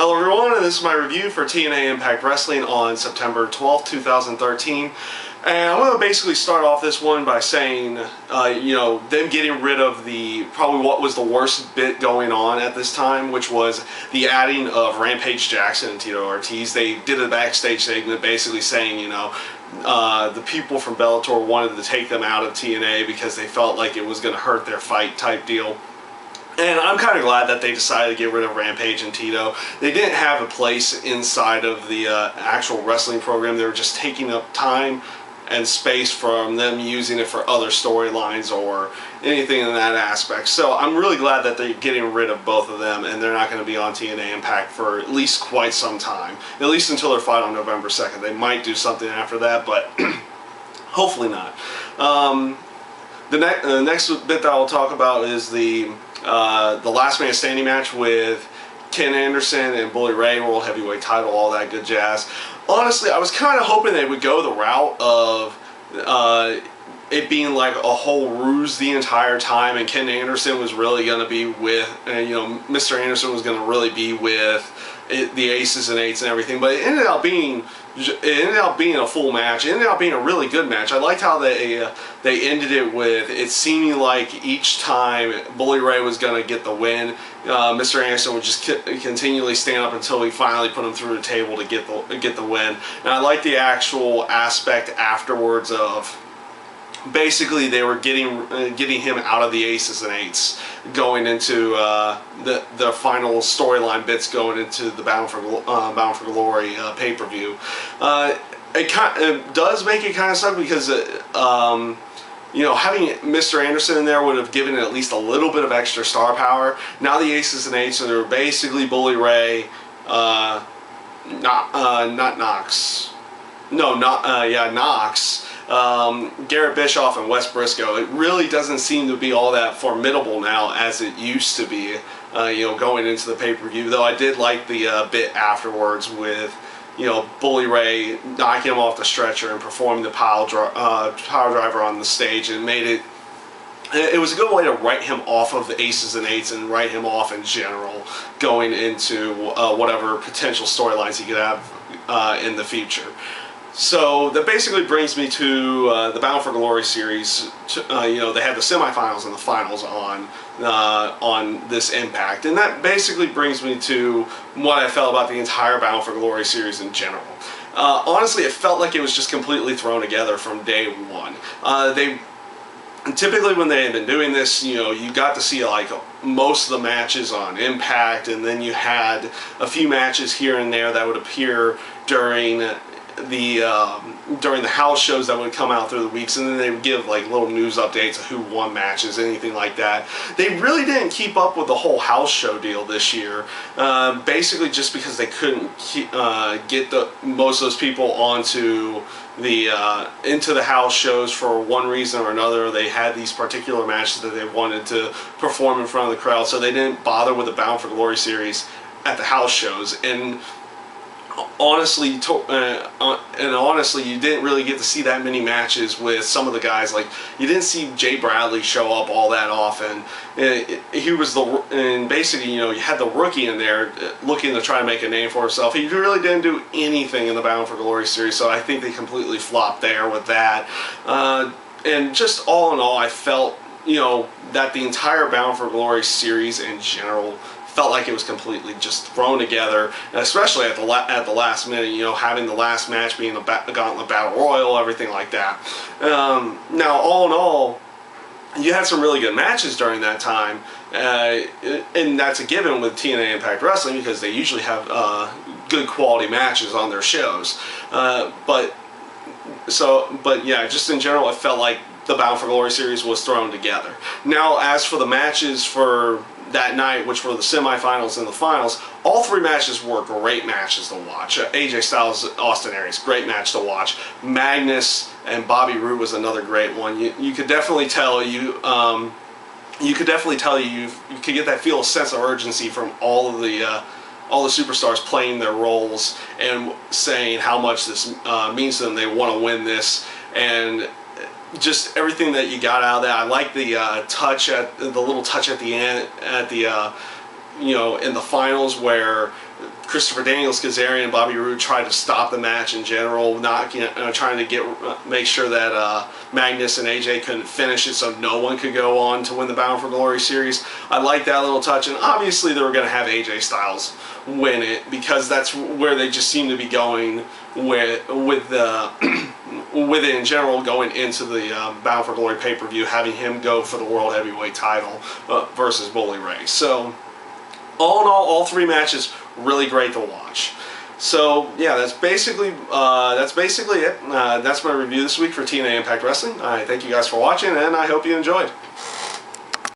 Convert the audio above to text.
Hello everyone, and this is my review for TNA Impact Wrestling on September 12th, 2013. And I'm going to basically start off this one by saying, them getting rid of probably what was the worst bit going on at this time, which was the adding of Rampage Jackson and Tito Ortiz. They did a backstage segment basically saying, the people from Bellator wanted to take them out of TNA because they felt like it was going to hurt their fight type deal. And I'm kind of glad that they decided to get rid of Rampage and Tito. They didn't have a place inside of the actual wrestling program. They were just taking up time and space from them using it for other storylines or anything in that aspect. So I'm really glad that they're getting rid of both of them and they're not going to be on TNA Impact for at least quite some time. At least until their fight on November 2nd. They might do something after that, but hopefully not. The next bit that I'll talk about is the last man standing match with Ken Anderson and Bully Ray, World Heavyweight title, all that good jazz. Honestly, I was kind of hoping they would go the route of it being like a whole ruse the entire time, and Ken Anderson was really going to be with, Mr. Anderson was going to really be with the aces and eights and everything, but it ended up being a full match. It ended up being a really good match. I liked how they ended it with it seeming like each time Bully Ray was going to get the win, Mr. Anderson would just continually stand up until he finally put him through the table to get the win. And I like the actual aspect afterwards of basically they were getting him out of the aces and eights, going into the final storyline bits going into the Bound for Glory pay-per-view. It does make it kind of suck because having Mr. Anderson in there would have given it at least a little bit of extra star power. Now the aces and eights are basically Bully Ray, Knox. Garrett Bischoff and Wes Briscoe. It really doesn't seem to be all that formidable now as it used to be, going into the pay-per-view. Though I did like the bit afterwards with, Bully Ray knocking him off the stretcher and performing the power driver on the stage, and it was a good way to write him off of the aces and eights and write him off in general going into whatever potential storylines he could have in the future. So that basically brings me to the Bound for Glory series. They had the semifinals and the finals on this Impact, and that basically brings me to what I felt about the entire Bound for Glory series in general. Honestly, it felt like it was just completely thrown together from day one. Typically when they had been doing this, you got to see like most of the matches on Impact, and then you had a few matches here and there that would appear during the house shows that would come out through the weeks, and then they would give like little news updates of who won matches, anything like that. They really didn't keep up with the whole house show deal this year, basically just because they couldn't get most of those people onto into the house shows for one reason or another. They had these particular matches that they wanted to perform in front of the crowd, so they didn't bother with the Bound for Glory series at the house shows. And honestly, you didn't really get to see that many matches with some of the guys. Like, you didn't see Jay Bradley show up all that often. And basically, you had the rookie in there looking to try to make a name for himself. He really didn't do anything in the Bound for Glory series, so I think they completely flopped there with that. And just all in all, I felt, that the entire Bound for Glory series in general felt like it was completely just thrown together, especially at the last minute. Having the last match being a Gauntlet Battle Royal, everything like that. Now, all in all, you had some really good matches during that time, and that's a given with TNA Impact Wrestling because they usually have good quality matches on their shows. But yeah, just in general, it felt like the Bound for Glory series was thrown together. Now, as for the matches for that night, which were the semifinals and the finals, all three matches were great matches to watch. AJ Styles, Austin Aries, great match to watch. Magnus and Bobby Roode was another great one. You could definitely tell you could get that sense of urgency from all the superstars playing their roles and saying how much this means to them. They want to win this, and just everything that you got out of that. I like the little touch at the end, in the finals where Christopher Daniels, Kazarian, and Bobby Roode tried to stop the match in general, not trying to make sure that Magnus and AJ couldn't finish it, so no one could go on to win the Bound for Glory series. I like that little touch, and obviously they were going to have AJ Styles win it because that's where they just seem to be going with it in general, going into the Bound for Glory pay-per-view, having him go for the World Heavyweight title versus Bully Ray. So all in all three matches really great to watch. So yeah, that's basically it. That's my review this week for TNA Impact Wrestling. I thank you guys for watching, and I hope you enjoyed.